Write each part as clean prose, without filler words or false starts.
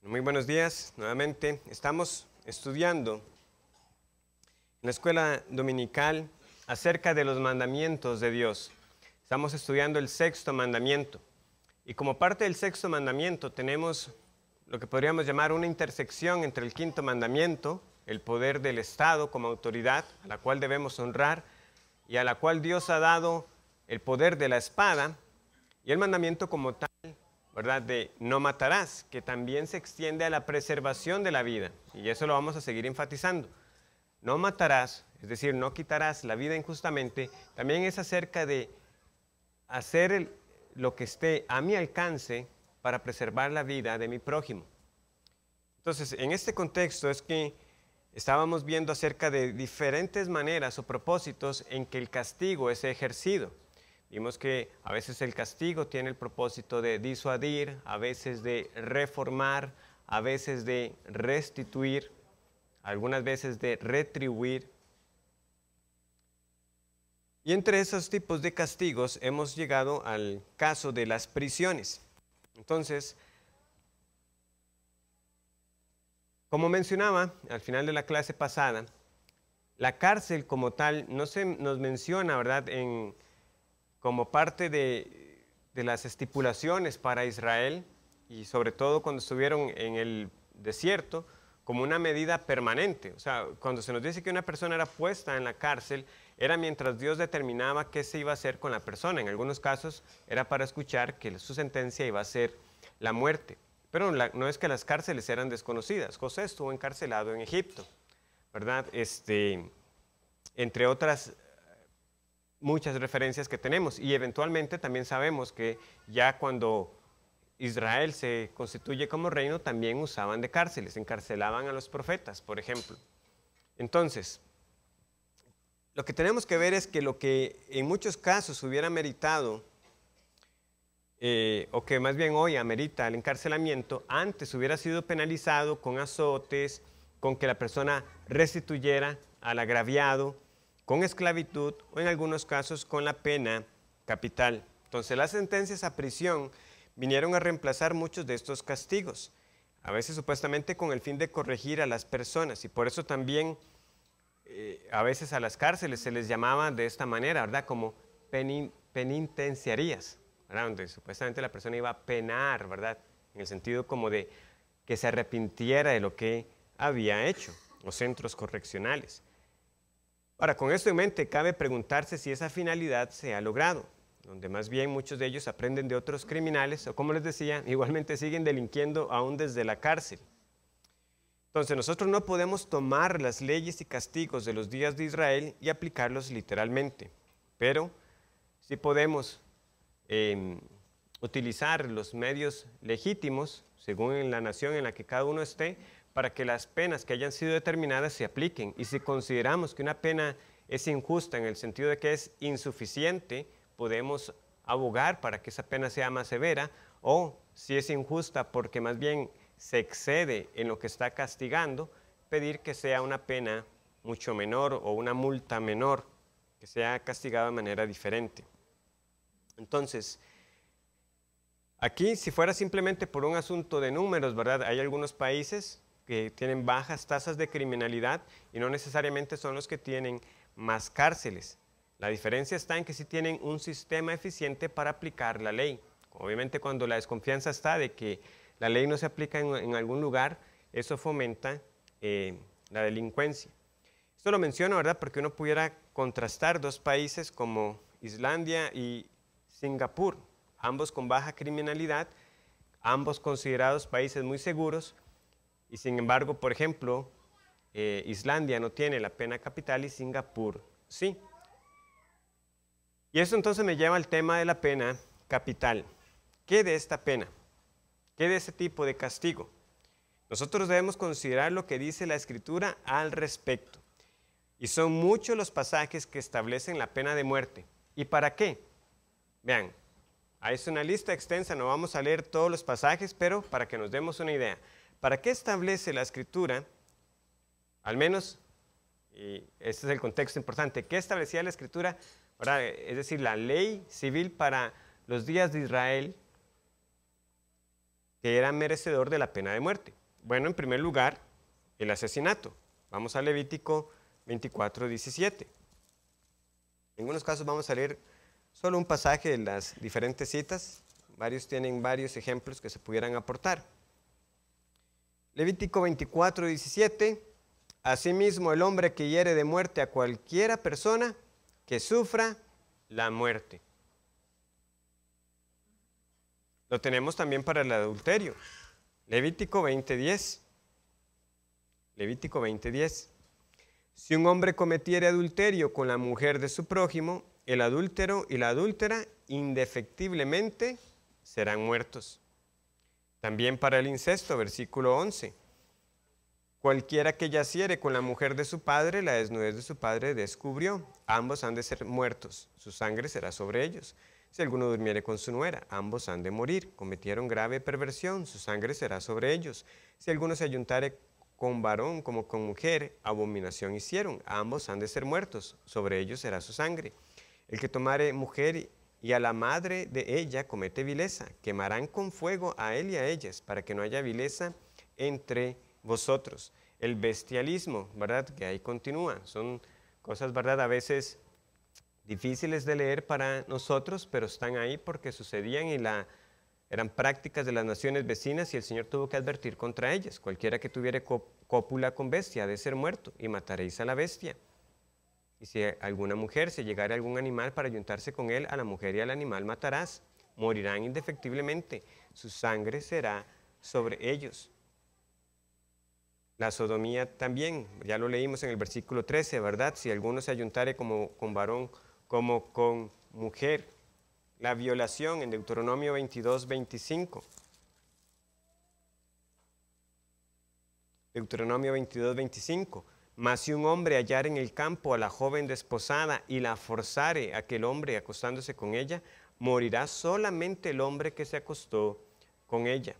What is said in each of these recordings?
Muy buenos días, nuevamente. Estamos estudiando en la escuela dominical acerca de los mandamientos de Dios. Estamos estudiando el sexto mandamiento. Y como parte del sexto mandamiento tenemos lo que podríamos llamar una intersección entre el quinto mandamiento, el poder del Estado como autoridad, a la cual debemos honrar y a la cual Dios ha dado el poder de la espada, y el mandamiento como tal, ¿verdad?, de no matarás, que también se extiende a la preservación de la vida, y eso lo vamos a seguir enfatizando. No matarás, es decir, no quitarás la vida injustamente, también es acerca de hacer lo que esté a mi alcance para preservar la vida de mi prójimo. Entonces, en este contexto es que estábamos viendo acerca de diferentes maneras o propósitos en que el castigo es ejercido. Vimos que a veces el castigo tiene el propósito de disuadir, a veces de reformar, a veces de restituir, algunas veces de retribuir. Y entre esos tipos de castigos hemos llegado al caso de las prisiones. Entonces, como mencionaba al final de la clase pasada, la cárcel como tal no se nos menciona, ¿verdad?, como parte de las estipulaciones para Israel, y sobre todo cuando estuvieron en el desierto, como una medida permanente. O sea, cuando se nos dice que una persona era puesta en la cárcel, era mientras Dios determinaba qué se iba a hacer con la persona. En algunos casos era para escuchar que su sentencia iba a ser la muerte. Pero no es que las cárceles eran desconocidas. José estuvo encarcelado en Egipto, ¿verdad? Entre otras muchas referencias que tenemos, y eventualmente también sabemos que ya cuando Israel se constituye como reino también usaban de cárceles, encarcelaban a los profetas, por ejemplo. Entonces, lo que tenemos que ver es que lo que en muchos casos hubiera meritado, o que más bien hoy amerita el encarcelamiento, antes hubiera sido penalizado con azotes, con que la persona restituyera al agraviado, con esclavitud o en algunos casos con la pena capital. Entonces las sentencias a prisión vinieron a reemplazar muchos de estos castigos, a veces supuestamente con el fin de corregir a las personas, y por eso también a veces a las cárceles se les llamaba de esta manera, ¿verdad?, como penitenciarías, ¿verdad?, donde supuestamente la persona iba a penar, ¿verdad?, en el sentido como de que se arrepintiera de lo que había hecho, o centros correccionales. Ahora, con esto en mente, cabe preguntarse si esa finalidad se ha logrado, donde más bien muchos de ellos aprenden de otros criminales, o como les decía, igualmente siguen delinquiendo aún desde la cárcel. Entonces, nosotros no podemos tomar las leyes y castigos de los días de Israel y aplicarlos literalmente, pero sí podemos utilizar los medios legítimos, según la nación en la que cada uno esté, para que las penas que hayan sido determinadas se apliquen. Y si consideramos que una pena es injusta en el sentido de que es insuficiente, podemos abogar para que esa pena sea más severa, o si es injusta porque más bien se excede en lo que está castigando, pedir que sea una pena mucho menor o una multa menor, que sea castigada de manera diferente. Entonces, aquí, si fuera simplemente por un asunto de números, ¿verdad?, hay algunos países que tienen bajas tasas de criminalidad y no necesariamente son los que tienen más cárceles. La diferencia está en que sí tienen un sistema eficiente para aplicar la ley. Obviamente, cuando la desconfianza está de que la ley no se aplica en algún lugar, eso fomenta la delincuencia. Esto lo menciono, ¿verdad?, porque uno pudiera contrastar dos países como Islandia y Singapur, ambos con baja criminalidad, ambos considerados países muy seguros, y sin embargo, por ejemplo, Islandia no tiene la pena capital y Singapur sí. Y eso entonces me lleva al tema de la pena capital. ¿Qué de esta pena? ¿Qué de ese tipo de castigo? Nosotros debemos considerar lo que dice la Escritura al respecto. Y son muchos los pasajes que establecen la pena de muerte. ¿Y para qué? Vean, es una lista extensa, no vamos a leer todos los pasajes, pero para que nos demos una idea. ¿Para qué establece la Escritura? Al menos, y este es el contexto importante, ¿qué establecía la Escritura? ¿Verdad? Es decir, la ley civil para los días de Israel, que era merecedor de la pena de muerte. Bueno, en primer lugar, el asesinato. Vamos a Levítico 24:17. En algunos casos vamos a leer solo un pasaje de las diferentes citas. Varios tienen varios ejemplos que se pudieran aportar. Levítico 24:17. Asimismo, el hombre que hiere de muerte a cualquiera persona que sufra la muerte. Lo tenemos también para el adulterio. Levítico 20:10. Levítico 20:10. Si un hombre cometiere adulterio con la mujer de su prójimo, el adúltero y la adúltera indefectiblemente serán muertos. También para el incesto, versículo 11. Cualquiera que yaciere con la mujer de su padre, la desnudez de su padre descubrió. Ambos han de ser muertos, su sangre será sobre ellos. Si alguno durmiere con su nuera, ambos han de morir. Cometieron grave perversión, su sangre será sobre ellos. Si alguno se ayuntare con varón como con mujer, abominación hicieron. Ambos han de ser muertos, sobre ellos será su sangre. El que tomare mujer y a la madre de ella comete vileza, quemarán con fuego a él y a ellas, para que no haya vileza entre vosotros. El bestialismo, ¿verdad? Que ahí continúa. Son cosas, ¿verdad? A veces difíciles de leer para nosotros, pero están ahí porque sucedían y eran prácticas de las naciones vecinas y el Señor tuvo que advertir contra ellas. Cualquiera que tuviere cópula con bestia ha de ser muerto y mataréis a la bestia. Y si alguna mujer se llegare a algún animal para ayuntarse con él, a la mujer y al animal matarás. Morirán indefectiblemente. Su sangre será sobre ellos. La sodomía también, ya lo leímos en el versículo 13, ¿verdad? Si alguno se ayuntare como con varón, como con mujer. La violación en Deuteronomio 22:25. Deuteronomio 22:25. Mas si un hombre hallare en el campo a la joven desposada y la forzare a aquel hombre acostándose con ella, morirá solamente el hombre que se acostó con ella.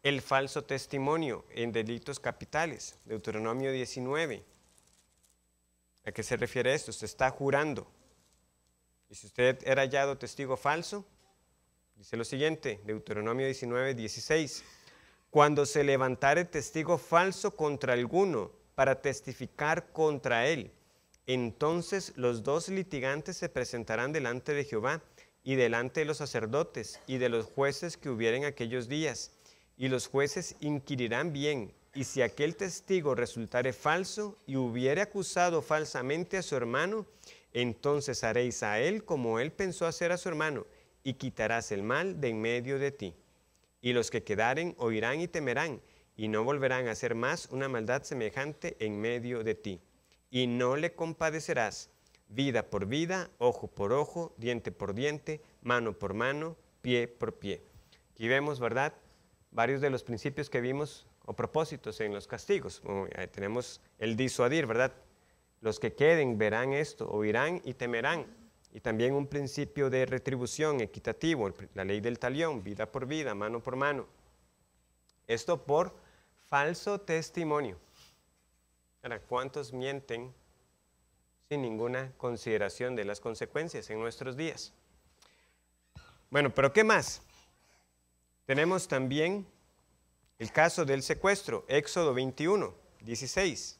El falso testimonio en delitos capitales, Deuteronomio 19. ¿A qué se refiere esto? Usted está jurando. Y si usted era hallado testigo falso, dice lo siguiente, Deuteronomio 19:16. Cuando se levantare testigo falso contra alguno para testificar contra él, entonces los dos litigantes se presentarán delante de Jehová y delante de los sacerdotes y de los jueces que hubieren aquellos días. Y los jueces inquirirán bien, y si aquel testigo resultare falso y hubiere acusado falsamente a su hermano, entonces haréis a él como él pensó hacer a su hermano, y quitarás el mal de en medio de ti. Y los que quedaren oirán y temerán, y no volverán a hacer más una maldad semejante en medio de ti. Y no le compadecerás, vida por vida, ojo por ojo, diente por diente, mano por mano, pie por pie. Aquí vemos, ¿verdad?, varios de los principios que vimos o propósitos en los castigos. Tenemos el disuadir, ¿verdad? Los que queden verán esto, oirán y temerán. Y también un principio de retribución equitativo, la ley del talión, vida por vida, mano por mano. Esto por falso testimonio. Ahora, ¿cuántos mienten sin ninguna consideración de las consecuencias en nuestros días? Bueno, pero ¿qué más? Tenemos también el caso del secuestro, Éxodo 21:16.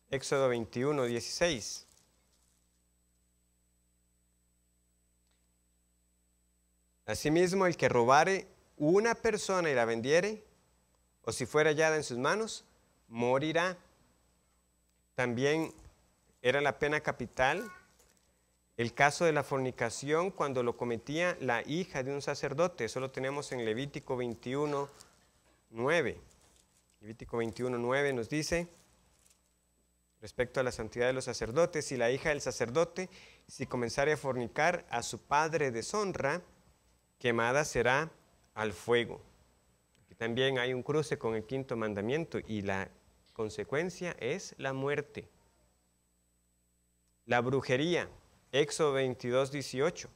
Éxodo 21:16. Asimismo, el que robare una persona y la vendiere, o si fuera hallada en sus manos, morirá. También era la pena capital el caso de la fornicación cuando lo cometía la hija de un sacerdote. Eso lo tenemos en Levítico 21:9. Levítico 21:9 nos dice, respecto a la santidad de los sacerdotes, si la hija del sacerdote, si comenzare a fornicar a su padre deshonra, quemada será al fuego. Aquí también hay un cruce con el quinto mandamiento y la consecuencia es la muerte. La brujería, Éxodo 22:18.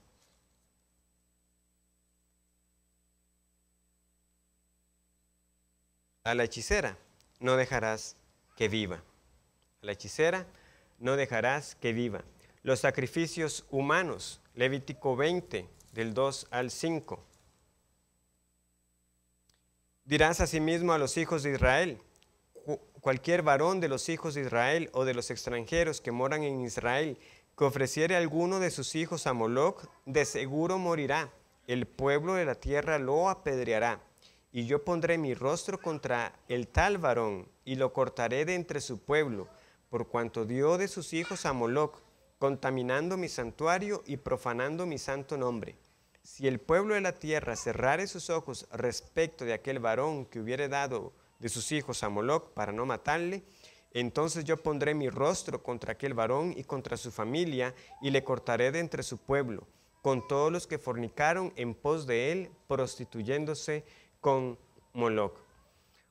A la hechicera no dejarás que viva. A la hechicera no dejarás que viva. Los sacrificios humanos, Levítico 20, del 2 al 5. Dirás asimismo a los hijos de Israel: cualquier varón de los hijos de Israel o de los extranjeros que moran en Israel, que ofreciere alguno de sus hijos a Moloc, de seguro morirá. El pueblo de la tierra lo apedreará. Y yo pondré mi rostro contra el tal varón, y lo cortaré de entre su pueblo, por cuanto dio de sus hijos a Moloc, contaminando mi santuario y profanando mi santo nombre. Si el pueblo de la tierra cerrare sus ojos respecto de aquel varón que hubiere dado de sus hijos a Moloc para no matarle, entonces yo pondré mi rostro contra aquel varón y contra su familia, y le cortaré de entre su pueblo, con todos los que fornicaron en pos de él, prostituyéndose con Moloc.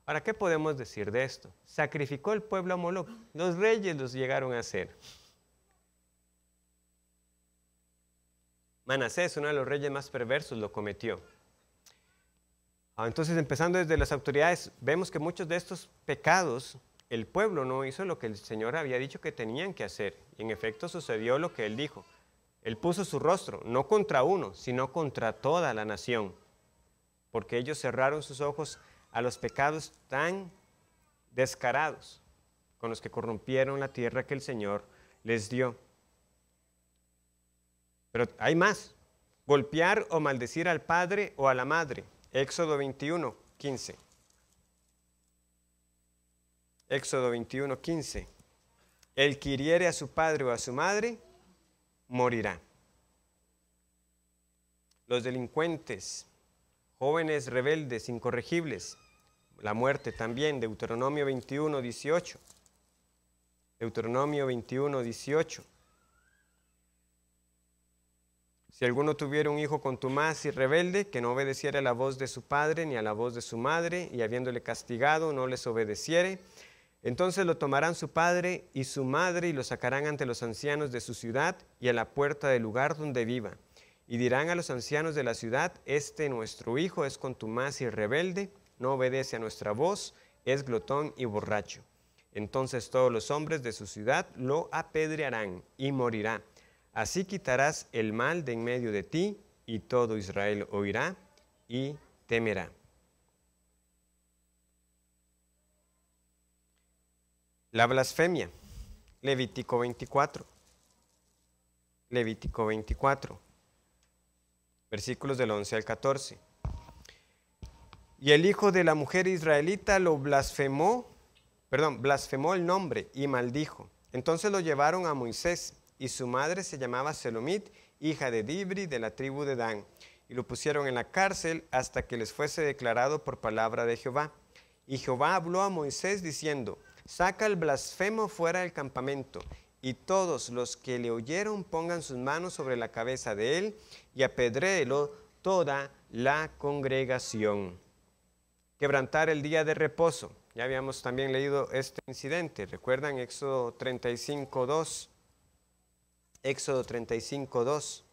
Ahora, ¿qué podemos decir de esto? Sacrificó el pueblo a Moloc. Los reyes los llegaron a hacer. Manasés, uno de los reyes más perversos, lo cometió. Entonces, empezando desde las autoridades, vemos que muchos de estos pecados, el pueblo no hizo lo que el Señor había dicho que tenían que hacer. Y en efecto sucedió lo que Él dijo. Él puso su rostro, no contra uno, sino contra toda la nación. Porque ellos cerraron sus ojos a los pecados tan descarados con los que corrompieron la tierra que el Señor les dio. Pero hay más: golpear o maldecir al padre o a la madre. Éxodo 21, 15. Éxodo 21, 15. El que hiriere a su padre o a su madre, morirá. Los delincuentes, jóvenes rebeldes, incorregibles, la muerte también. Deuteronomio 21, 18. Deuteronomio 21, 18. Si alguno tuviera un hijo contumaz y rebelde, que no obedeciere a la voz de su padre ni a la voz de su madre, y habiéndole castigado no les obedeciere, entonces lo tomarán su padre y su madre y lo sacarán ante los ancianos de su ciudad y a la puerta del lugar donde viva. Y dirán a los ancianos de la ciudad: este nuestro hijo es contumaz y rebelde, no obedece a nuestra voz, es glotón y borracho. Entonces todos los hombres de su ciudad lo apedrearán y morirá. Así quitarás el mal de en medio de ti, y todo Israel oirá y temerá. La blasfemia. Levítico 24. Levítico 24. Versículos del 11 al 14. Y el hijo de la mujer israelita blasfemó el nombre y maldijo. Entonces lo llevaron a Moisés, y su madre se llamaba Selomit, hija de Dibri, de la tribu de Dan. Y lo pusieron en la cárcel hasta que les fuese declarado por palabra de Jehová. Y Jehová habló a Moisés diciendo: saca el blasfemo fuera del campamento, y todos los que le oyeron pongan sus manos sobre la cabeza de él, y apedréelo toda la congregación. Quebrantar el día de reposo. Ya habíamos también leído este incidente. ¿Recuerdan Éxodo 35, 2? Éxodo 35, 2.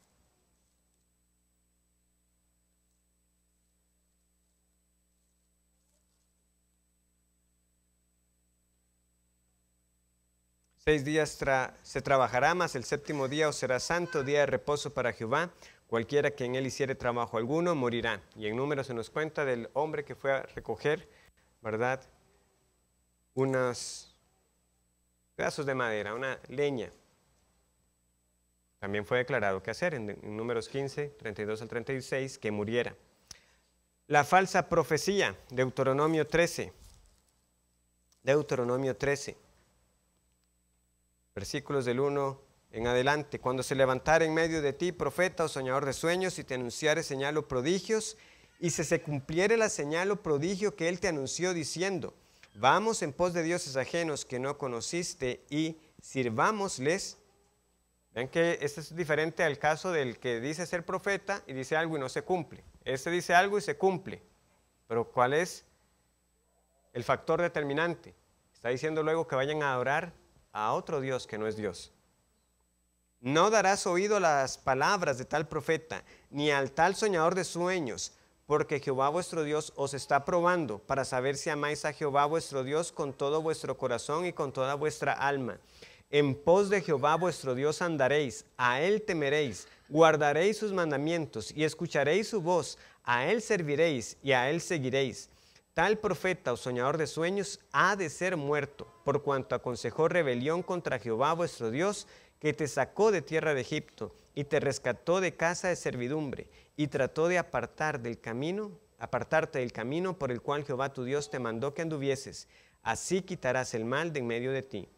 Seis días se trabajará, mas el séptimo día os será santo, día de reposo para Jehová. Cualquiera que en él hiciere trabajo alguno morirá. Y en Números se nos cuenta del hombre que fue a recoger, ¿verdad?, unos pedazos de madera, una leña. También fue declarado que hacer en Números 15, 32 al 36, que muriera. La falsa profecía, Deuteronomio 13. Deuteronomio 13. Versículos del 1 en adelante. Cuando se levantare en medio de ti profeta o soñador de sueños, y te anunciare señal o prodigios, y se cumpliere la señal o prodigio que él te anunció, diciendo: vamos en pos de dioses ajenos que no conociste, y sirvámosles. Ven que este es diferente al caso del que dice ser profeta y dice algo y no se cumple. Este dice algo y se cumple. Pero ¿cuál es el factor determinante? Está diciendo luego que vayan a adorar a otro Dios que no es Dios. No darás oído a las palabras de tal profeta, ni al tal soñador de sueños, porque Jehová vuestro Dios os está probando para saber si amáis a Jehová vuestro Dios con todo vuestro corazón y con toda vuestra alma. En pos de Jehová vuestro Dios andaréis, a él temeréis, guardaréis sus mandamientos y escucharéis su voz, a él serviréis y a él seguiréis. tal profeta o soñador de sueños ha de ser muerto, por cuanto aconsejó rebelión contra Jehová vuestro Dios, que te sacó de tierra de Egipto y te rescató de casa de servidumbre, y trató de apartarte del camino por el cual Jehová tu Dios te mandó que anduvieses. Así quitarás el mal de en medio de ti.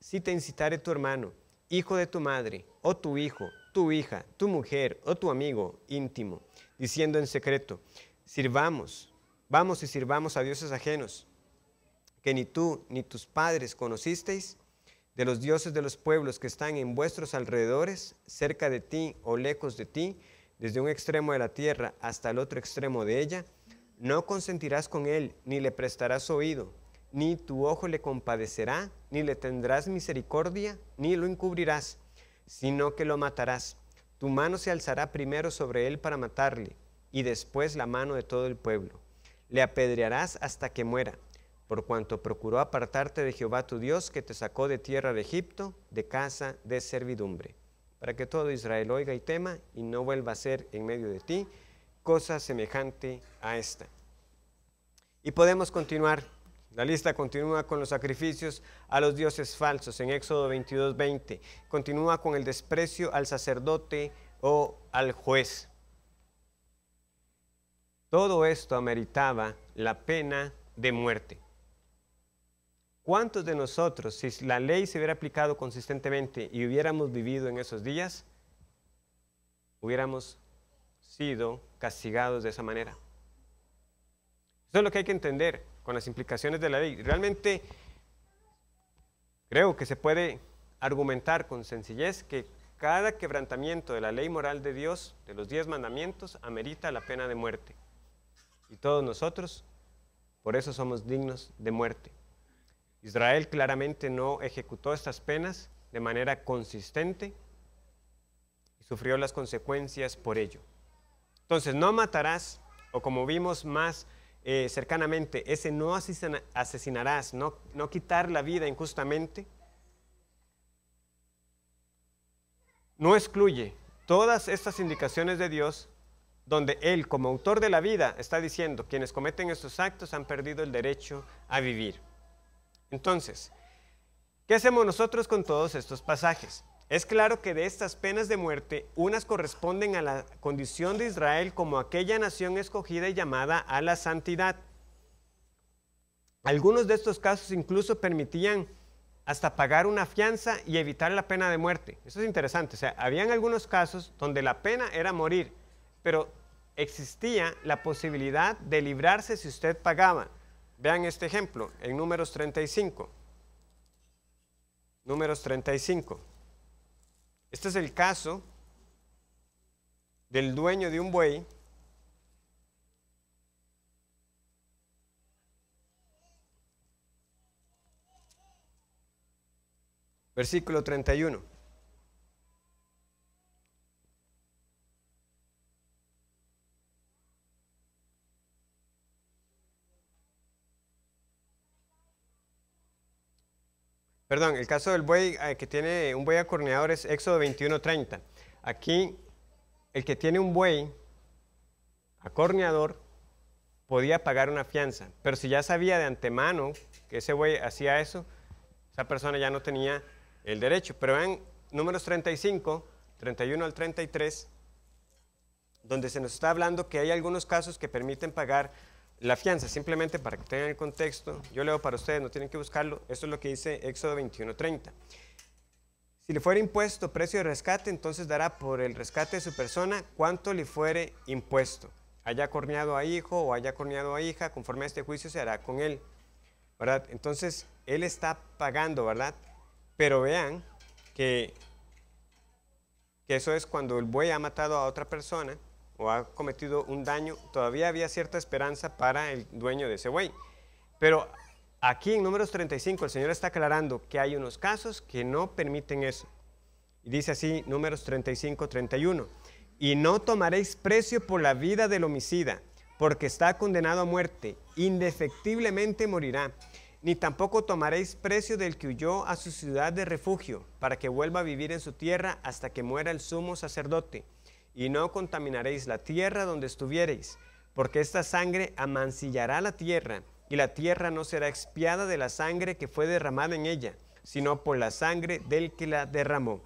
Si te incitare tu hermano, hijo de tu madre, o tu hijo, tu hija, tu mujer, o tu amigo íntimo, diciendo en secreto, vamos y sirvamos a dioses ajenos, que ni tú ni tus padres conocisteis, de los dioses de los pueblos que están en vuestros alrededores, cerca de ti o lejos de ti, desde un extremo de la tierra hasta el otro extremo de ella, no consentirás con él, ni le prestarás oído, ni tu ojo le compadecerá, ni le tendrás misericordia, ni lo encubrirás, sino que lo matarás. Tu mano se alzará primero sobre él para matarle, y después la mano de todo el pueblo. Le apedrearás hasta que muera, por cuanto procuró apartarte de Jehová tu Dios, que te sacó de tierra de Egipto, de casa de servidumbre, para que todo Israel oiga y tema, y no vuelva a ser en medio de ti cosa semejante a esta. Y podemos continuar. La lista continúa con los sacrificios a los dioses falsos en Éxodo 22:20. Continúa con el desprecio al sacerdote o al juez. Todo esto ameritaba la pena de muerte. ¿Cuántos de nosotros, si la ley se hubiera aplicado consistentemente y hubiéramos vivido en esos días, hubiéramos sido castigados de esa manera? Eso es lo que hay que entender con las implicaciones de la ley. Realmente creo que se puede argumentar con sencillez que cada quebrantamiento de la ley moral de Dios, de los 10 mandamientos, amerita la pena de muerte. Y todos nosotros, por eso somos dignos de muerte. Israel claramente no ejecutó estas penas de manera consistente y sufrió las consecuencias por ello. Entonces, no matarás, o como vimos más cercanamente, ese no asesinarás, no quitar la vida injustamente, no excluye todas estas indicaciones de Dios, donde Él, como autor de la vida, está diciendo, quienes cometen estos actos han perdido el derecho a vivir. Entonces, ¿qué hacemos nosotros con todos estos pasajes? Es claro que de estas penas de muerte, unas corresponden a la condición de Israel como aquella nación escogida y llamada a la santidad. Algunos de estos casos incluso permitían hasta pagar una fianza y evitar la pena de muerte. Eso es interesante. O sea, habían algunos casos donde la pena era morir, pero existía la posibilidad de librarse si usted pagaba. Vean este ejemplo en Números 35. Números 35. Este es el caso del dueño de un buey versículo 31. Perdón, el caso del buey que tiene un buey acorneador es Éxodo 21:30. Aquí, el que tiene un buey acorneador podía pagar una fianza, pero si ya sabía de antemano que ese buey hacía eso, esa persona ya no tenía el derecho. Pero vean Números 35, 31 al 33, donde se nos está hablando que hay algunos casos que permiten pagar la fianza. Simplemente para que tengan el contexto, yo leo para ustedes, no tienen que buscarlo. Esto es lo que dice Éxodo 21:30. Si le fuere impuesto precio de rescate, entonces dará por el rescate de su persona cuanto le fuere impuesto. Haya acorneado a hijo o haya acorneado a hija, conforme a este juicio se hará con él, ¿verdad? Entonces, él está pagando, ¿verdad? Pero vean que eso es cuando el buey ha matado a otra persona o ha cometido un daño, todavía había cierta esperanza para el dueño de ese buey. Pero aquí en Números 35 el Señor está aclarando que hay unos casos que no permiten eso. Y dice así Números 35, 31. Y no tomaréis precio por la vida del homicida, porque está condenado a muerte, indefectiblemente morirá. Ni tampoco tomaréis precio del que huyó a su ciudad de refugio, para que vuelva a vivir en su tierra hasta que muera el sumo sacerdote. Y no contaminaréis la tierra donde estuviereis, porque esta sangre amancillará la tierra, y la tierra no será expiada de la sangre que fue derramada en ella, sino por la sangre del que la derramó.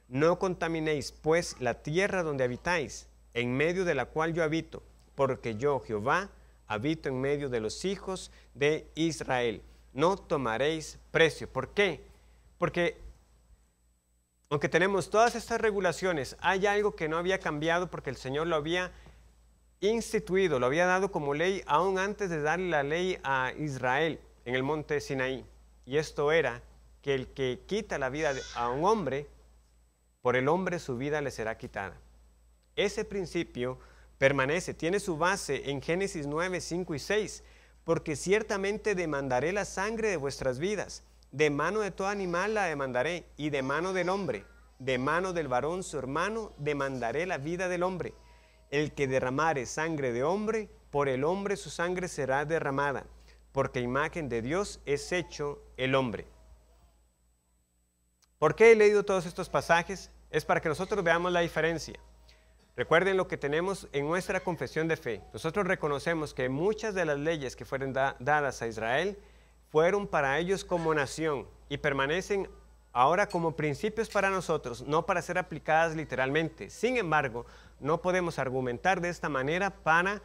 No contaminéis, pues, la tierra donde habitáis, en medio de la cual yo habito, porque yo, Jehová, habito en medio de los hijos de Israel. No tomaréis precio. ¿Por qué? Porque aunque tenemos todas estas regulaciones, hay algo que no había cambiado porque el Señor lo había instituido, lo había dado como ley aún antes de darle la ley a Israel en el monte Sinaí. Y esto era que el que quita la vida a un hombre, por el hombre su vida le será quitada. Ese principio permanece, tiene su base en Génesis 9, 5 y 6, porque ciertamente demandaré la sangre de vuestras vidas, de mano de todo animal la demandaré, y de mano del hombre, de mano del varón su hermano, demandaré la vida del hombre. El que derramare sangre de hombre, por el hombre su sangre será derramada, porque imagen de Dios es hecho el hombre. ¿Por qué he leído todos estos pasajes? Es para que nosotros veamos la diferencia. Recuerden lo que tenemos en nuestra confesión de fe. Nosotros reconocemos que muchas de las leyes que fueron dadas a Israel fueron para ellos como nación y permanecen ahora como principios para nosotros, no para ser aplicadas literalmente. Sin embargo, no podemos argumentar de esta manera para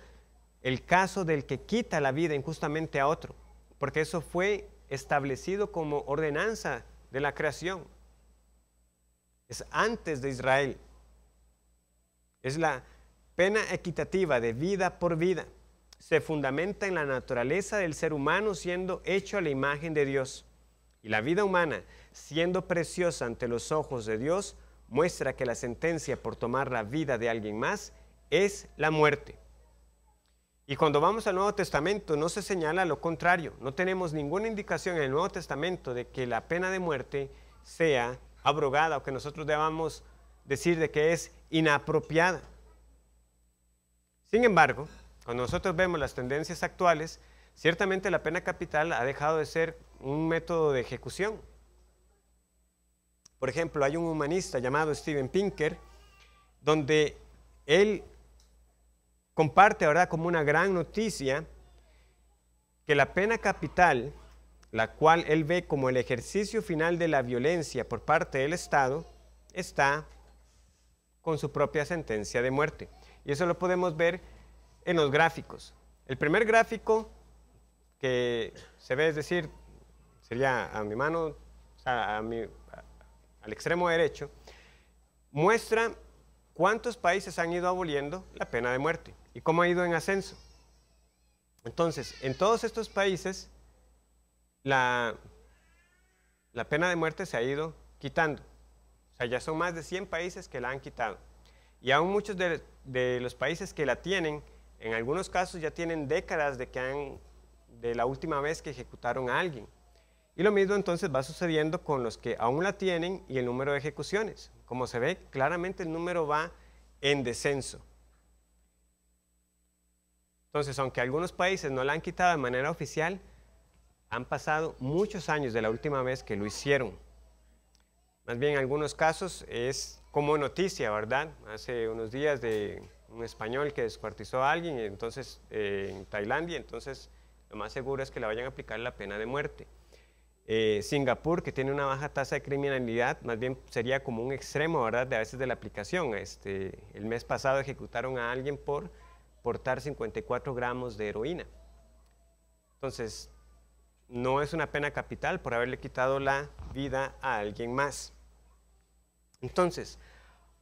el caso del que quita la vida injustamente a otro, porque eso fue establecido como ordenanza de la creación. Es antes de Israel. Es la pena equitativa de vida por vida. Se fundamenta en la naturaleza del ser humano siendo hecho a la imagen de Dios. Y la vida humana, siendo preciosa ante los ojos de Dios, muestra que la sentencia por tomar la vida de alguien más es la muerte. Y cuando vamos al Nuevo Testamento no se señala lo contrario. No tenemos ninguna indicación en el Nuevo Testamento de que la pena de muerte sea abrogada o que nosotros debamos decir de que es inapropiada. Sin embargo, cuando nosotros vemos las tendencias actuales, ciertamente la pena capital ha dejado de ser un método de ejecución. Por ejemplo, hay un humanista llamado Steven Pinker, donde él comparte ahora como una gran noticia que la pena capital, la cual él ve como el ejercicio final de la violencia por parte del Estado, está con su propia sentencia de muerte. Y eso lo podemos ver en los gráficos. El primer gráfico que se ve, es decir, sería a mi mano, o sea, al extremo derecho, muestra cuántos países han ido aboliendo la pena de muerte y cómo ha ido en ascenso. Entonces, en todos estos países, la pena de muerte se ha ido quitando. O sea, ya son más de 100 países que la han quitado. Y aún muchos de los países que la tienen, en algunos casos ya tienen décadas de la última vez que ejecutaron a alguien. Y lo mismo entonces va sucediendo con los que aún la tienen y el número de ejecuciones. Como se ve, claramente el número va en descenso. Entonces, aunque algunos países no la han quitado de manera oficial, han pasado muchos años de la última vez que lo hicieron. Más bien en algunos casos es como noticia, ¿verdad? Hace unos días de un español que descuartizó a alguien entonces, en Tailandia, entonces lo más seguro es que le vayan a aplicar la pena de muerte. Singapur, que tiene una baja tasa de criminalidad, más bien sería como un extremo, ¿verdad?, de a veces de la aplicación. El mes pasado ejecutaron a alguien por portar 54 gramos de heroína. Entonces, no es una pena capital por haberle quitado la vida a alguien más. Entonces,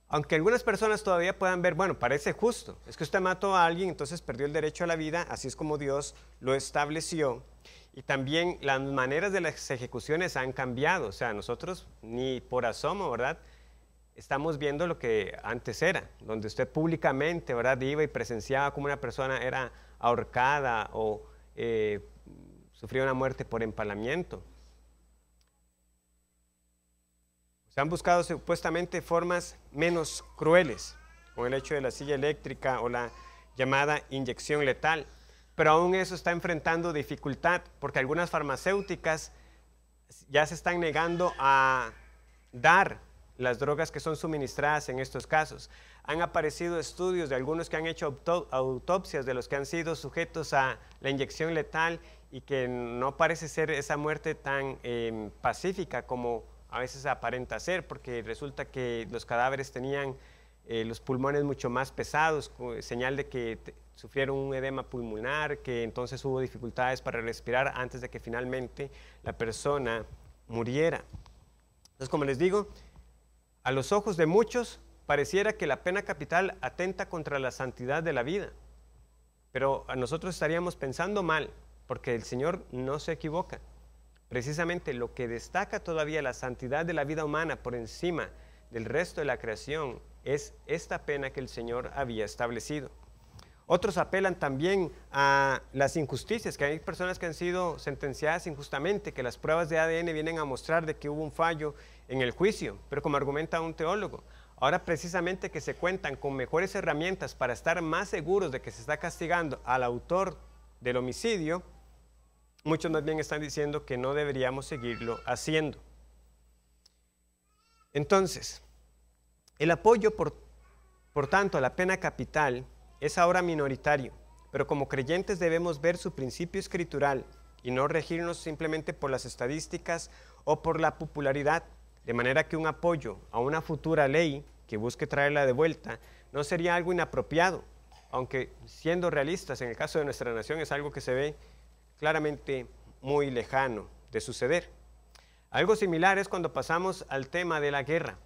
aunque algunas personas todavía puedan ver, bueno, parece justo, es que usted mató a alguien, entonces perdió el derecho a la vida, así es como Dios lo estableció. Y también las maneras de las ejecuciones han cambiado, o sea, nosotros ni por asomo, ¿verdad?, estamos viendo lo que antes era, donde usted públicamente, ¿verdad?, iba y presenciaba cómo una persona era ahorcada o sufría una muerte por empalamiento. Se han buscado supuestamente formas menos crueles, con el hecho de la silla eléctrica o la llamada inyección letal, pero aún eso está enfrentando dificultad, porque algunas farmacéuticas ya se están negando a dar las drogas que son suministradas en estos casos. han aparecido estudios de algunos que han hecho autopsias de los que han sido sujetos a la inyección letal y que no parece ser esa muerte tan pacífica como a veces aparenta ser, porque resulta que los cadáveres tenían los pulmones mucho más pesados, señal de que sufrieron un edema pulmonar, que entonces hubo dificultades para respirar antes de que finalmente la persona muriera. Entonces, como les digo, a los ojos de muchos pareciera que la pena capital atenta contra la santidad de la vida, pero a nosotros estaríamos pensando mal, porque el Señor no se equivoca. Precisamente lo que destaca todavía la santidad de la vida humana por encima del resto de la creación es esta pena que el Señor había establecido. Otros apelan también a las injusticias, que hay personas que han sido sentenciadas injustamente, que las pruebas de ADN vienen a mostrar de que hubo un fallo en el juicio, pero como argumenta un teólogo, ahora precisamente que se cuentan con mejores herramientas para estar más seguros de que se está castigando al autor del homicidio, muchos más bien están diciendo que no deberíamos seguirlo haciendo. Entonces, el apoyo, por tanto, a la pena capital es ahora minoritario, pero como creyentes debemos ver su principio escritural y no regirnos simplemente por las estadísticas o por la popularidad, de manera que un apoyo a una futura ley que busque traerla de vuelta no sería algo inapropiado, aunque siendo realistas, en el caso de nuestra nación es algo que se ve claramente muy lejano de suceder. Algo similar es cuando pasamos al tema de la guerra.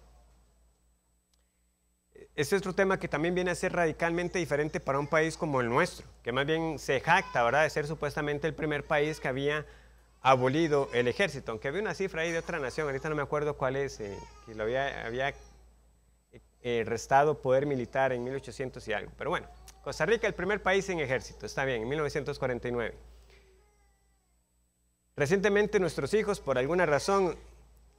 Este es otro tema que también viene a ser radicalmente diferente para un país como el nuestro, que más bien se jacta, ¿verdad?, de ser supuestamente el primer país que había abolido el ejército, aunque había una cifra ahí de otra nación, ahorita no me acuerdo cuál es, que lo había restado poder militar en 1800 y algo, pero bueno, Costa Rica el primer país sin ejército, está bien, en 1949. Recientemente nuestros hijos, por alguna razón,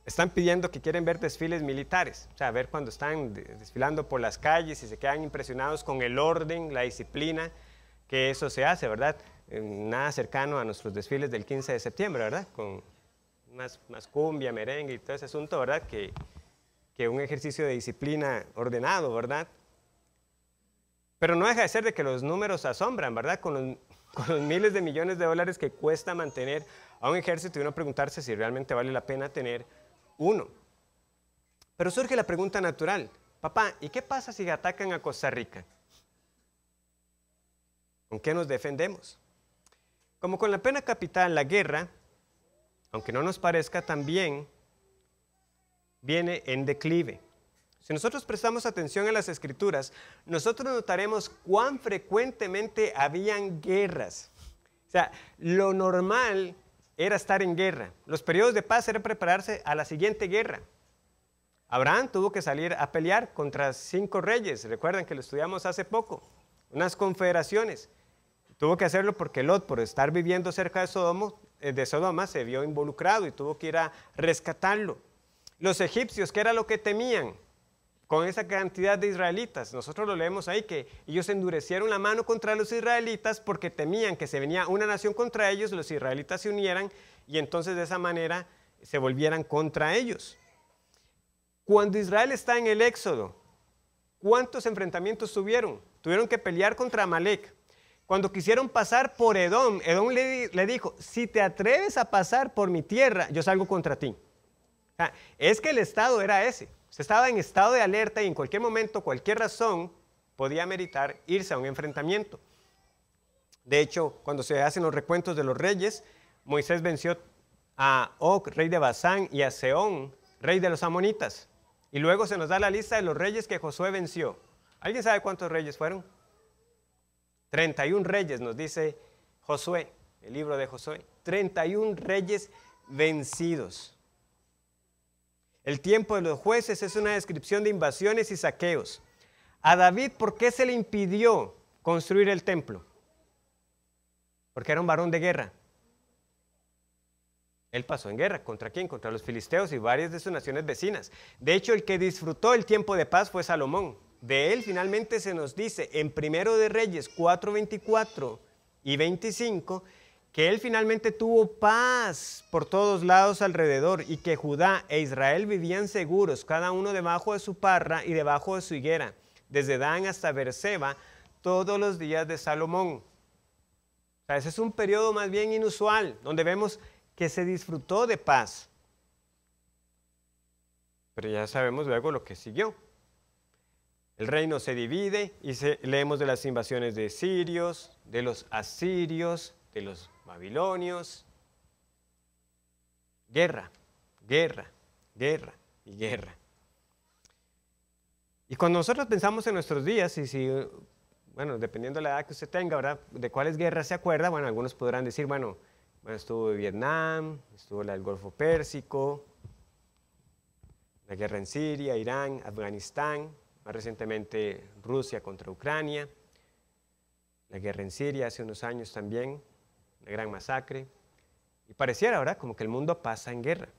están pidiendo que quieren ver desfiles militares, o sea, ver cuando están desfilando por las calles y se quedan impresionados con el orden, la disciplina, que eso se hace, ¿verdad? Nada cercano a nuestros desfiles del 15 de septiembre, ¿verdad? Con más cumbia, merengue y todo ese asunto, ¿verdad? Que un ejercicio de disciplina ordenado, ¿verdad? Pero no deja de ser de que los números asombran, ¿verdad? Con los miles de millones de dólares que cuesta mantener a un ejército y uno preguntarse si realmente vale la pena tener uno. Pero surge la pregunta natural, papá, ¿y qué pasa si atacan a Costa Rica? ¿Con qué nos defendemos? Como con la pena capital, la guerra, aunque no nos parezca, también viene en declive. Si nosotros prestamos atención a las Escrituras, nosotros notaremos cuán frecuentemente habían guerras. O sea, lo normal era estar en guerra. Los periodos de paz era prepararse a la siguiente guerra. Abraham tuvo que salir a pelear contra 5 reyes, recuerdan que lo estudiamos hace poco, unas confederaciones. Tuvo que hacerlo porque Lot, por estar viviendo cerca de Sodoma, se vio involucrado y tuvo que ir a rescatarlo. Los egipcios, ¿qué era lo que temían con esa cantidad de israelitas? Nosotros lo leemos ahí, que ellos endurecieron la mano contra los israelitas porque temían que se venía una nación contra ellos, los israelitas se unieran y entonces de esa manera se volvieran contra ellos. Cuando Israel está en el Éxodo, ¿cuántos enfrentamientos tuvieron? Tuvieron que pelear contra Amalek. Cuando quisieron pasar por Edom, Edom le dijo, si te atreves a pasar por mi tierra, yo salgo contra ti. O sea, es que el estado era ese. Se estaba en estado de alerta y en cualquier momento, cualquier razón, podía meritar irse a un enfrentamiento. De hecho, cuando se hacen los recuentos de los reyes, Moisés venció a Og, rey de Basán, y a Sehón, rey de los amonitas. Y luego se nos da la lista de los reyes que Josué venció. ¿Alguien sabe cuántos reyes fueron? 31 reyes, nos dice Josué, el libro de Josué. 31 reyes vencidos. El tiempo de los jueces es una descripción de invasiones y saqueos. A David, ¿por qué se le impidió construir el templo? Porque era un varón de guerra. Él pasó en guerra. ¿Contra quién? Contra los filisteos y varias de sus naciones vecinas. De hecho, el que disfrutó el tiempo de paz fue Salomón. De él finalmente se nos dice en 1 de Reyes 4, 24 y 25 que él finalmente tuvo paz por todos lados alrededor y que Judá e Israel vivían seguros, cada uno debajo de su parra y debajo de su higuera. desde Dan hasta Beerseba, todos los días de Salomón. O sea, ese es un periodo más bien inusual, donde vemos que se disfrutó de paz. Pero ya sabemos luego lo que siguió. El reino se divide y leemos de las invasiones de sirios, de los asirios, de los babilonios. Guerra, guerra, guerra y guerra. Y cuando nosotros pensamos en nuestros días, bueno, dependiendo de la edad que usted tenga, ¿verdad?, de cuáles guerras se acuerda, bueno, algunos podrán decir, bueno, estuvo Vietnam, estuvo la del Golfo Pérsico, la guerra en Siria, Irán, Afganistán, más recientemente Rusia contra Ucrania, la guerra en Siria hace unos años también, una gran masacre. Y pareciera ahora como que el mundo pasa en guerra.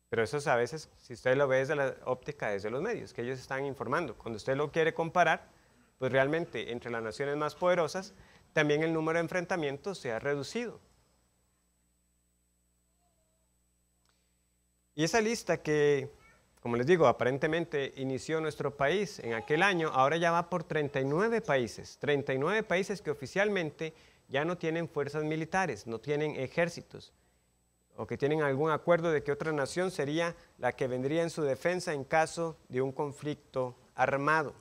Pero eso es a veces, si usted lo ve desde la óptica, desde los medios, que ellos están informando. Cuando usted lo quiere comparar, pues realmente entre las naciones más poderosas, también el número de enfrentamientos se ha reducido. Y esa lista que, como les digo, aparentemente inició nuestro país en aquel año, ahora ya va por 39 países. 39 países que oficialmente ya no tienen fuerzas militares, no tienen ejércitos, o que tienen algún acuerdo de que otra nación sería la que vendría en su defensa en caso de un conflicto armado.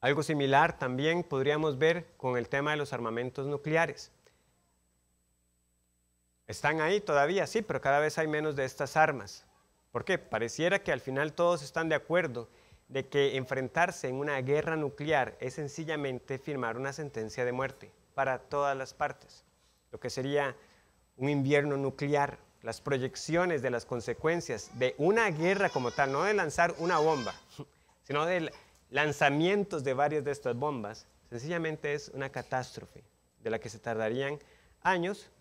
Algo similar también podríamos ver con el tema de los armamentos nucleares. Están ahí todavía, sí, pero cada vez hay menos de estas armas. ¿Por qué? Pareciera que al final todos están de acuerdo de que enfrentarse en una guerra nuclear es sencillamente firmar una sentencia de muerte para todas las partes, lo que sería un invierno nuclear. Las proyecciones de las consecuencias de una guerra como tal, no de lanzar una bomba, sino de lanzamientos de varias de estas bombas, sencillamente es una catástrofe de la que se tardarían años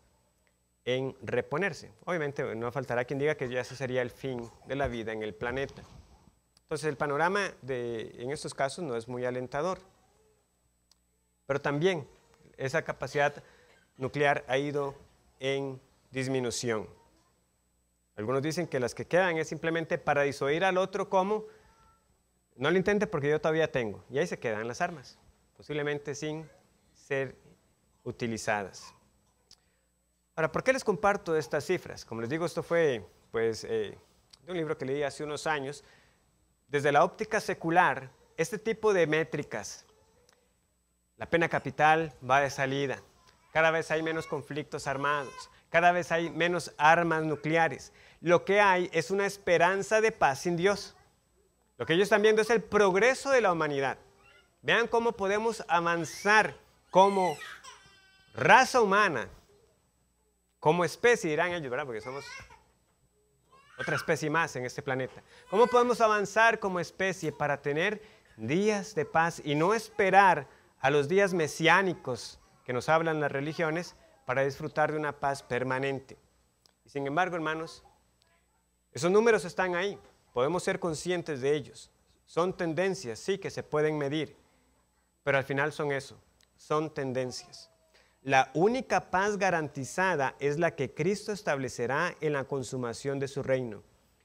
en reponerse. Obviamente no faltará quien diga que ya eso sería el fin de la vida en el planeta. Entonces el panorama en estos casos no es muy alentador. Pero también esa capacidad nuclear ha ido en disminución. Algunos dicen que las que quedan es simplemente para disuadir al otro como, no lo intente porque yo todavía tengo. Y ahí se quedan las armas, posiblemente sin ser utilizadas. Ahora, ¿por qué les comparto estas cifras? Como les digo, esto fue de un libro que leí hace unos años. Desde la óptica secular, este tipo de métricas, la pena capital va de salida, cada vez hay menos conflictos armados, cada vez hay menos armas nucleares. Lo que hay es una esperanza de paz sin Dios. Lo que ellos están viendo es el progreso de la humanidad. Vean cómo podemos avanzar como raza humana, como especie, dirán ellos, ¿verdad? Porque somos otra especie más en este planeta. ¿Cómo podemos avanzar como especie para tener días de paz y no esperar a los días mesiánicos que nos hablan las religiones para disfrutar de una paz permanente? Y sin embargo, hermanos, esos números están ahí. Podemos ser conscientes de ellos. Son tendencias, sí, que se pueden medir, pero al final son eso, son tendencias. La única paz garantizada es la que Cristo establecerá en la consumación de su reino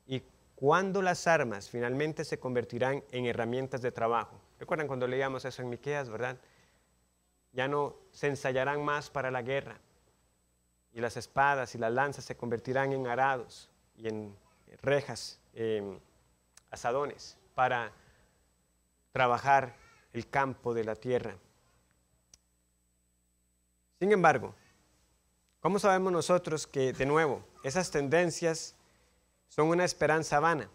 y cuando las armas finalmente se convertirán en herramientas de trabajo. ¿Recuerdan cuando leíamos eso en Miqueas, verdad? Ya no se ensayarán más para la guerra y las espadas y las lanzas se convertirán en arados y en rejas, asadones para trabajar el campo de la tierra. Sin embargo, ¿cómo sabemos nosotros que, de nuevo, esas tendencias son una esperanza vana?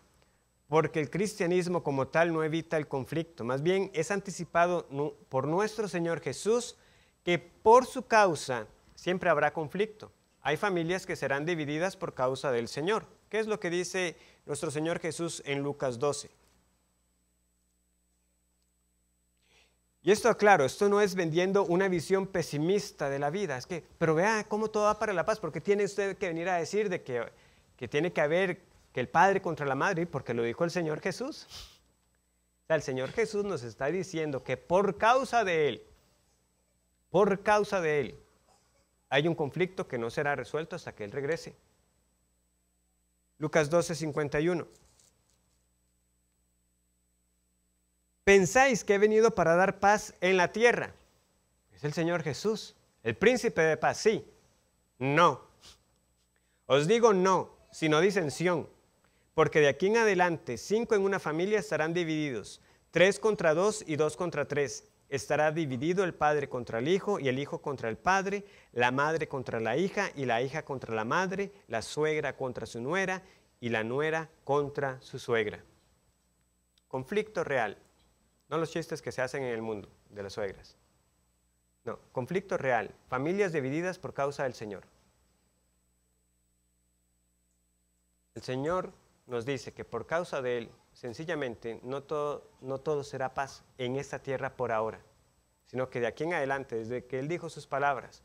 Porque el cristianismo como tal no evita el conflicto, más bien es anticipado por nuestro Señor Jesús, que por su causa siempre habrá conflicto. Hay familias que serán divididas por causa del Señor. ¿Qué es lo que dice nuestro Señor Jesús en Lucas 12? Y esto, claro, esto no es vendiendo una visión pesimista de la vida, pero vea cómo todo va para la paz, porque tiene usted que venir a decir de que tiene que haber que el padre contra la madre, porque lo dijo el Señor Jesús. O sea, el Señor Jesús nos está diciendo que por causa de Él, hay un conflicto que no será resuelto hasta que Él regrese. Lucas 12:51. ¿Pensáis que he venido para dar paz en la tierra? Es el Señor Jesús, el príncipe de paz. Sí, no. Os digo no, sino disensión. Porque de aquí en adelante 5 en una familia estarán divididos, 3 contra 2 y 2 contra 3. Estará dividido el padre contra el hijo y el hijo contra el padre, la madre contra la hija y la hija contra la madre, la suegra contra su nuera y la nuera contra su suegra. Conflicto real, no los chistes que se hacen en el mundo de las suegras. No, conflicto real, familias divididas por causa del Señor. El Señor nos dice que por causa de Él, sencillamente, no todo será paz en esta tierra por ahora, sino que de aquí en adelante, desde que Él dijo sus palabras,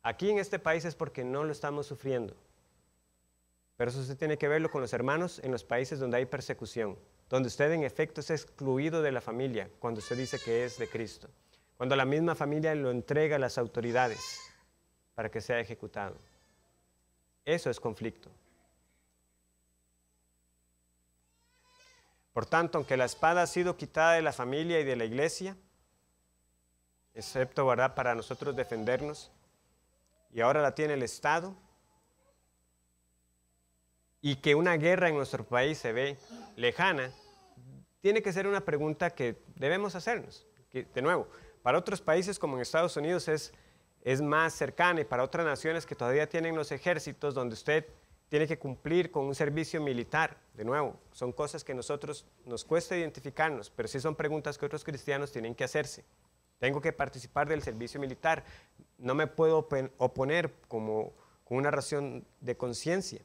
aquí en este país es porque no lo estamos sufriendo. Pero eso usted tiene que verlo con los hermanos en los países donde hay persecución, donde usted en efecto es excluido de la familia cuando usted dice que es de Cristo, cuando la misma familia lo entrega a las autoridades para que sea ejecutado. Eso es conflicto. Por tanto, aunque la espada ha sido quitada de la familia y de la iglesia, excepto, ¿verdad?, para nosotros defendernos, y ahora la tiene el Estado, y que una guerra en nuestro país se ve lejana, tiene que ser una pregunta que debemos hacernos. Que, de nuevo, para otros países como en Estados Unidos es más cercana, y para otras naciones que todavía tienen los ejércitos donde usted tiene que cumplir con un servicio militar. De nuevo, son cosas que nosotros nos cuesta identificarnos, pero sí son preguntas que otros cristianos tienen que hacerse. Tengo que participar del servicio militar. No me puedo oponer con una razón de conciencia.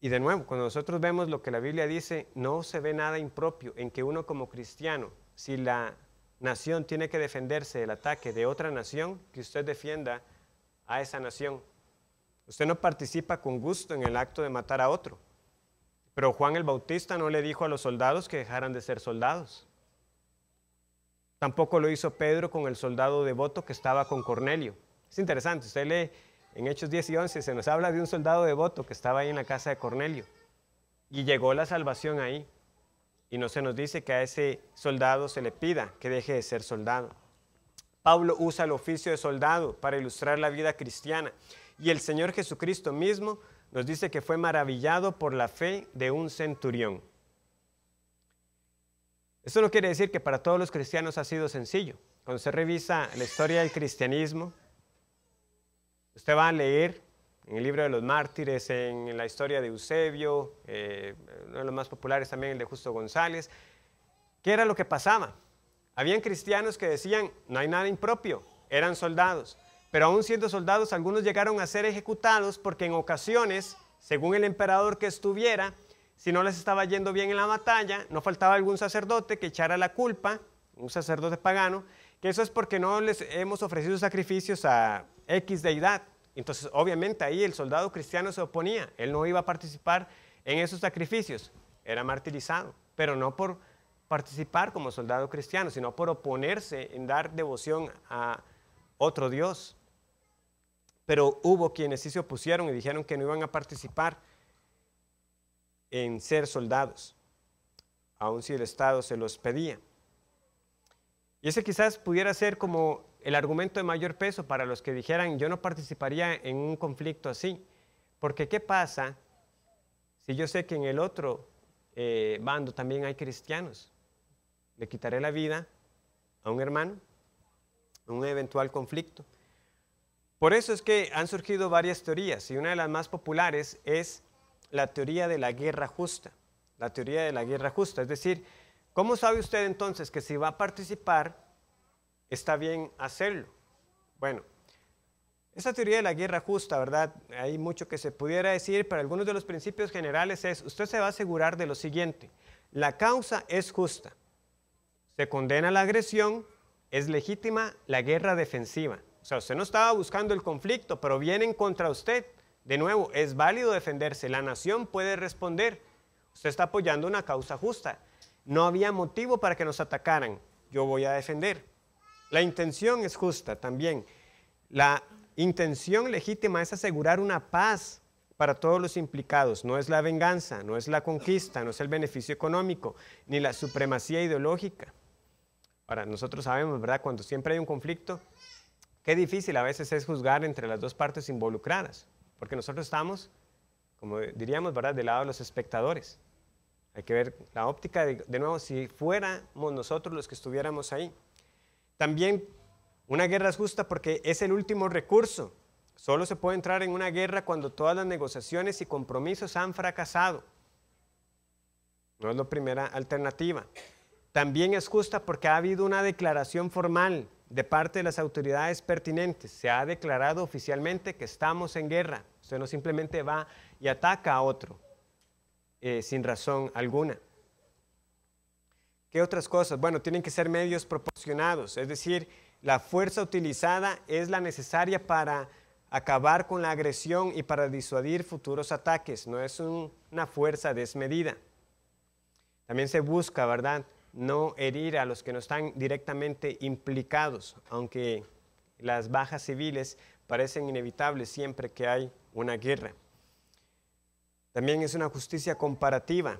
Y de nuevo, cuando nosotros vemos lo que la Biblia dice, no se ve nada impropio en que uno como cristiano, si la nación tiene que defenderse del ataque de otra nación, que usted defienda a esa nación. Usted no participa con gusto en el acto de matar a otro. Pero Juan el Bautista no le dijo a los soldados que dejaran de ser soldados. Tampoco lo hizo Pedro con el soldado devoto que estaba con Cornelio. Es interesante, usted lee en Hechos 10 y 11, se nos habla de un soldado devoto que estaba ahí en la casa de Cornelio. Y llegó la salvación ahí. Y no se nos dice que a ese soldado se le pida que deje de ser soldado. Pablo usa el oficio de soldado para ilustrar la vida cristiana. Y el Señor Jesucristo mismo nos dice que fue maravillado por la fe de un centurión. Esto no quiere decir que para todos los cristianos ha sido sencillo. Cuando se revisa la historia del cristianismo, usted va a leer en el libro de los mártires, en la historia de Eusebio, uno de los más populares también, el de Justo González, ¿qué era lo que pasaba? Habían cristianos que decían, no hay nada impropio, eran soldados, pero aún siendo soldados, algunos llegaron a ser ejecutados porque en ocasiones, según el emperador que estuviera, si no les estaba yendo bien en la batalla, no faltaba algún sacerdote que echara la culpa, un sacerdote pagano, que eso es porque no les hemos ofrecido sacrificios a X deidad. Entonces, obviamente, ahí el soldado cristiano se oponía, él no iba a participar en esos sacrificios, era martirizado, pero no por participar como soldado cristiano, sino por oponerse en dar devoción a otro Dios. Pero hubo quienes sí se opusieron y dijeron que no iban a participar en ser soldados, aun si el Estado se los pedía. Y ese quizás pudiera ser como el argumento de mayor peso para los que dijeran, yo no participaría en un conflicto así, porque ¿qué pasa si yo sé que en el otro bando también hay cristianos? Le quitaré la vida a un hermano en un eventual conflicto. Por eso es que han surgido varias teorías, y una de las más populares es la teoría de la guerra justa. La teoría de la guerra justa, es decir, ¿cómo sabe usted entonces que si va a participar, está bien hacerlo? Bueno, esa teoría de la guerra justa, ¿verdad? Hay mucho que se pudiera decir, pero algunos de los principios generales es, usted se va a asegurar de lo siguiente, la causa es justa, se condena la agresión, es legítima la guerra defensiva. O sea, usted no estaba buscando el conflicto, pero vienen contra usted. De nuevo, es válido defenderse, la nación puede responder. Usted está apoyando una causa justa. No había motivo para que nos atacaran, yo voy a defender. La intención es justa también. La intención legítima es asegurar una paz para todos los implicados. No es la venganza, no es la conquista, no es el beneficio económico, ni la supremacía ideológica. Ahora, nosotros sabemos, ¿verdad?, cuando siempre hay un conflicto, qué difícil a veces es juzgar entre las dos partes involucradas, porque nosotros estamos, como diríamos, ¿verdad?, del lado de los espectadores. Hay que ver la óptica de nuevo, si fuéramos nosotros los que estuviéramos ahí. También una guerra es justa porque es el último recurso. Solo se puede entrar en una guerra cuando todas las negociaciones y compromisos han fracasado. No es la primera alternativa. También es justa porque ha habido una declaración formal de parte de las autoridades pertinentes. Se ha declarado oficialmente que estamos en guerra. Usted no simplemente va y ataca a otro sin razón alguna. ¿Qué otras cosas? Bueno, tienen que ser medios proporcionados, es decir, la fuerza utilizada es la necesaria para acabar con la agresión y para disuadir futuros ataques, no es una fuerza desmedida. También se busca, ¿verdad?, no herir a los que no están directamente implicados, aunque las bajas civiles parecen inevitables siempre que hay una guerra. También es una justicia comparativa.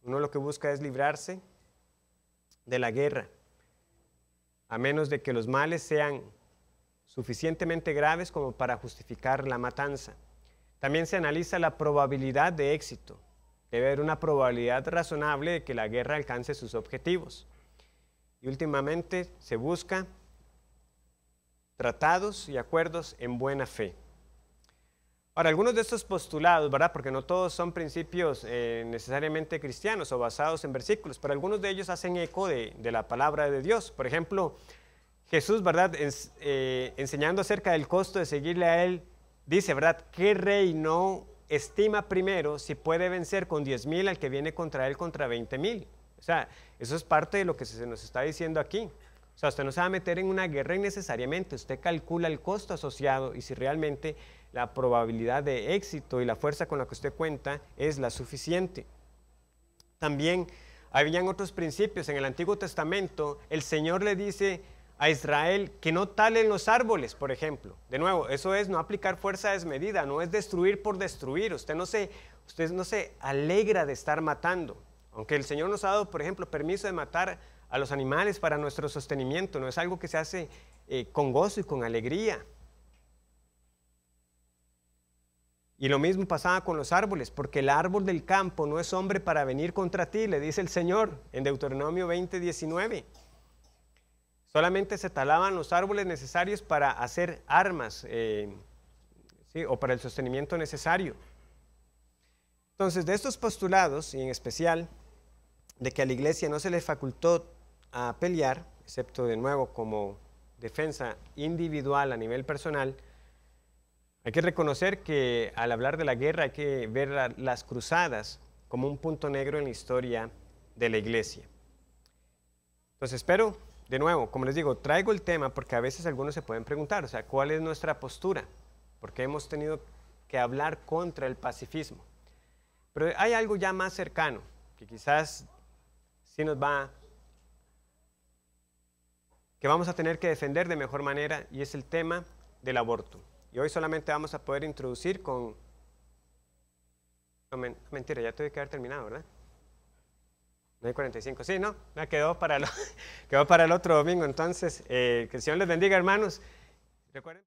Uno lo que busca es librarse de la guerra, a menos de que los males sean suficientemente graves como para justificar la matanza. También se analiza la probabilidad de éxito. Debe haber una probabilidad razonable de que la guerra alcance sus objetivos. Y últimamente se busca tratados y acuerdos en buena fe. Ahora, algunos de estos postulados, ¿verdad?, porque no todos son principios necesariamente cristianos o basados en versículos, pero algunos de ellos hacen eco de la palabra de Dios. Por ejemplo, Jesús, ¿verdad?, enseñando acerca del costo de seguirle a Él, dice, ¿verdad?, ¿qué rey no estima primero si puede vencer con 10,000 al que viene contra él contra 20,000? O sea, eso es parte de lo que se nos está diciendo aquí. O sea, usted no se va a meter en una guerra innecesariamente, usted calcula el costo asociado y si realmente la probabilidad de éxito y la fuerza con la que usted cuenta es la suficiente. También habían otros principios. En el Antiguo Testamento, el Señor le dice a Israel que no talen los árboles, por ejemplo. De nuevo, eso es no aplicar fuerza desmedida, no es destruir por destruir. Usted no se alegra de estar matando. Aunque el Señor nos ha dado, por ejemplo, permiso de matar a los animales para nuestro sostenimiento, no es algo que se hace con gozo y con alegría. Y lo mismo pasaba con los árboles, porque el árbol del campo no es hombre para venir contra ti, le dice el Señor en Deuteronomio 20:19. Solamente se talaban los árboles necesarios para hacer armas, ¿sí?, o para el sostenimiento necesario. Entonces, de estos postulados, y en especial de que a la iglesia no se le facultó a pelear, excepto de nuevo como defensa individual a nivel personal, hay que reconocer que al hablar de la guerra hay que ver las cruzadas como un punto negro en la historia de la iglesia. Entonces espero, de nuevo, como les digo, traigo el tema porque a veces algunos se pueden preguntar, o sea, ¿cuál es nuestra postura? Porque hemos tenido que hablar contra el pacifismo. Pero hay algo ya más cercano, que quizás sí que vamos a tener que defender de mejor manera, y es el tema del aborto. Y hoy solamente vamos a poder introducir con... No, mentira, ya tuve que haber terminado, ¿verdad? 9:45, sí, no, quedó para el otro domingo. Entonces, que el Señor les bendiga, hermanos. Recuerden...